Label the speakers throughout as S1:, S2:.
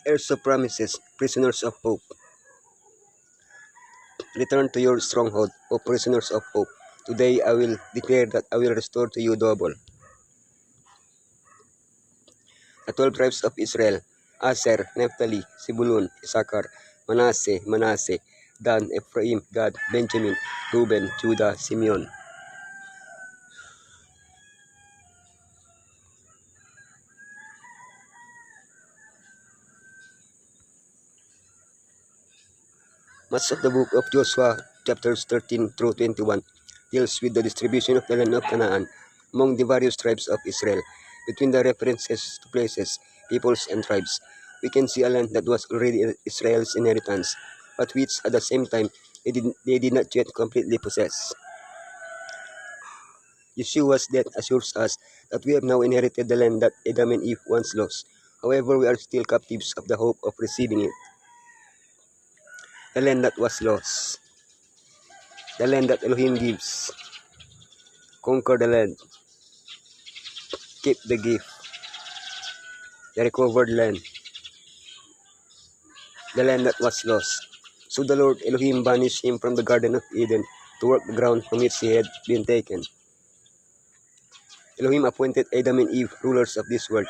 S1: Heirs of promises, prisoners of hope. Return to your stronghold, O prisoners of hope. Today I will declare that I will restore to you double. The 12 tribes of Israel, Aser, Naphtali, Zebulun, Issachar, Manasseh, Dan, Ephraim, Gad, Benjamin, Reuben, Judah, Simeon. Much of the book of Joshua, chapters 13 through 21, deals with the distribution of the land of Canaan among the various tribes of Israel. Between the references to places, peoples, and tribes, we can see a land that was already Israel's inheritance, but which at the same time they did not yet completely possess. Yeshua's death assures us that we have now inherited the land that Adam and Eve once lost. However, we are still captives of the hope of receiving it. The land that was lost. The land that Elohim gives. Conquer the land. Keep the gift. The recovered land. The land that was lost. So the Lord Elohim banished him from the Garden of Eden to work the ground from which he had been taken. Elohim appointed Adam and Eve rulers of this world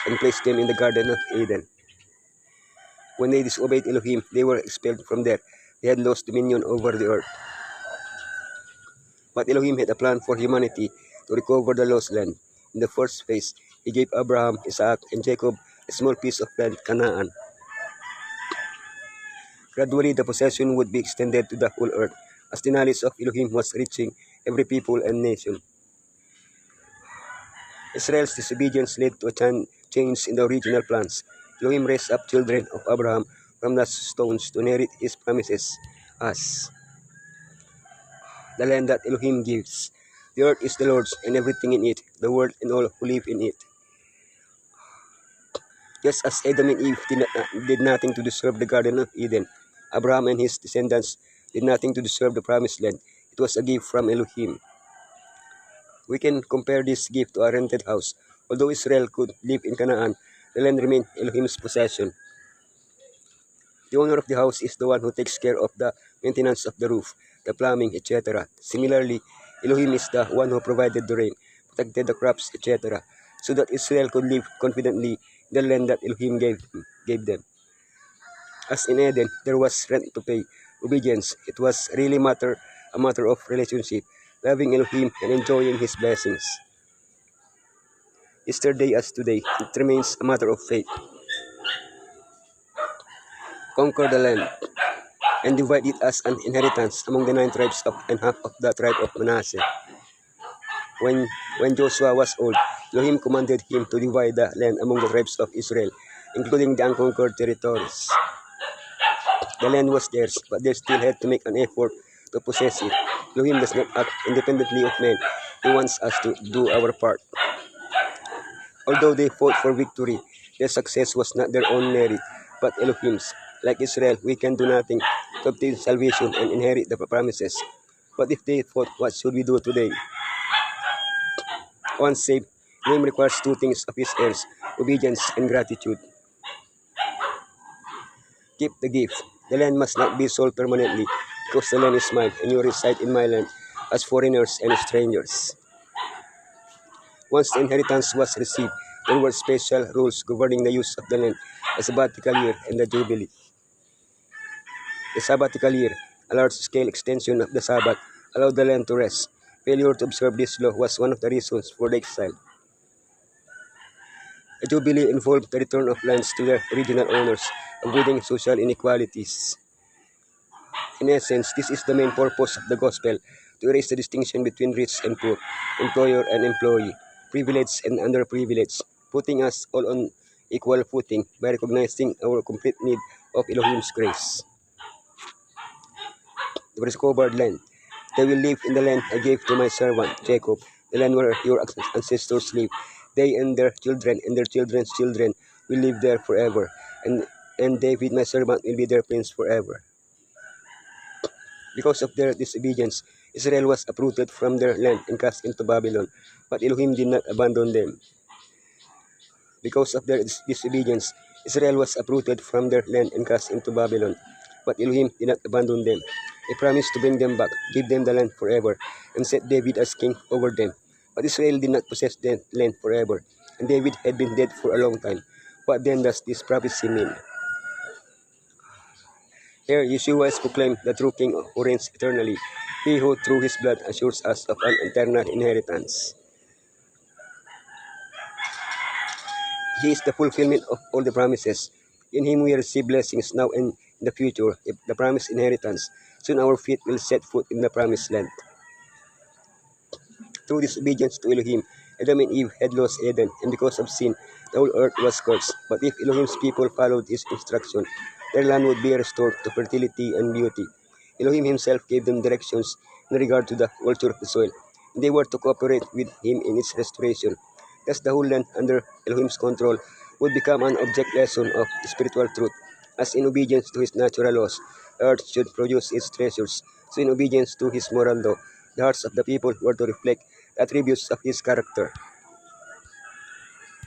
S1: and placed them in the Garden of Eden. When they disobeyed Elohim, they were expelled from there. They had lost dominion over the earth. But Elohim had a plan for humanity to recover the lost land. In the first phase, he gave Abraham, Isaac, and Jacob a small piece of land, Canaan. Gradually, the possession would be extended to the whole earth, as the knowledge of Elohim was reaching every people and nation. Israel's disobedience led to a change in the original plans. Elohim raised up children of Abraham from the stones to inherit his promises, as the land that Elohim gives. The earth is the Lord's and everything in it, the world and all who live in it. Just as Adam and Eve did nothing to deserve the Garden of Eden, Abraham and his descendants did nothing to deserve the promised land. It was a gift from Elohim. We can compare this gift to a rented house. Although Israel could live in Canaan, the land remained Elohim's possession. The owner of the house is the one who takes care of the maintenance of the roof, the plumbing, etc. Similarly, Elohim is the one who provided the rain, protected the crops, etc., so that Israel could live confidently in the land that Elohim gave them. As in Eden, there was rent to pay, obedience. It was really a matter of relationship, loving Elohim and enjoying his blessings. Yesterday as today, it remains a matter of faith. Conquer the land and divide it as an inheritance among the 9 tribes and half of the tribe of Manasseh. When Joshua was old, Elohim commanded him to divide the land among the tribes of Israel, including the unconquered territories. The land was theirs, but they still had to make an effort to possess it. Elohim does not act independently of men. He wants us to do our part. Although they fought for victory, their success was not their own merit, but Elohim's. Like Israel, we can do nothing to obtain salvation and inherit the promises. But if they fought, what should we do today? Once saved, Elohim requires 2 things of his heirs, obedience and gratitude. Keep the gift. The land must not be sold permanently, because the land is mine, and you reside in my land as foreigners and strangers. Once the inheritance was received, there were special rules governing the use of the land, the sabbatical year and the jubilee. The sabbatical year, a large-scale extension of the Sabbath, allowed the land to rest. Failure to observe this law was one of the reasons for the exile. The jubilee involved the return of lands to their original owners, avoiding social inequalities. In essence, this is the main purpose of the gospel, to erase the distinction between rich and poor, employer and employee, privileged and underprivileged, putting us all on equal footing by recognizing our complete need of Elohim's grace. The recovered land. They will live in the land I gave to my servant Jacob, the land where your ancestors lived. They and their children and their children's children will live there forever, and David my servant will be their prince forever. Because of their disobedience, Israel was uprooted from their land and cast into Babylon, but Elohim did not abandon them. Because of their disobedience, Israel was uprooted from their land and cast into Babylon, but Elohim did not abandon them. He promised to bring them back, give them the land forever, and set David as king over them. But Israel did not possess the land forever, and David had been dead for a long time. What then does this prophecy mean? Here Yeshua is proclaimed the true king who reigns eternally, he who through his blood assures us of an eternal inheritance. He is the fulfillment of all the promises. In him we receive blessings now and in the future, if the promised inheritance. Soon our feet will set foot in the promised land. Through disobedience to Elohim, Adam and Eve had lost Eden, and because of sin, the whole earth was cursed. But if Elohim's people followed his instruction, their land would be restored to fertility and beauty. Elohim himself gave them directions in regard to the culture of the soil, and they were to cooperate with him in its restoration. Thus the whole land under Elohim's control would become an object lesson of spiritual truth. As in obedience to his natural laws, the earth should produce its treasures, so in obedience to his moral law, the hearts of the people were to reflect the attributes of his character.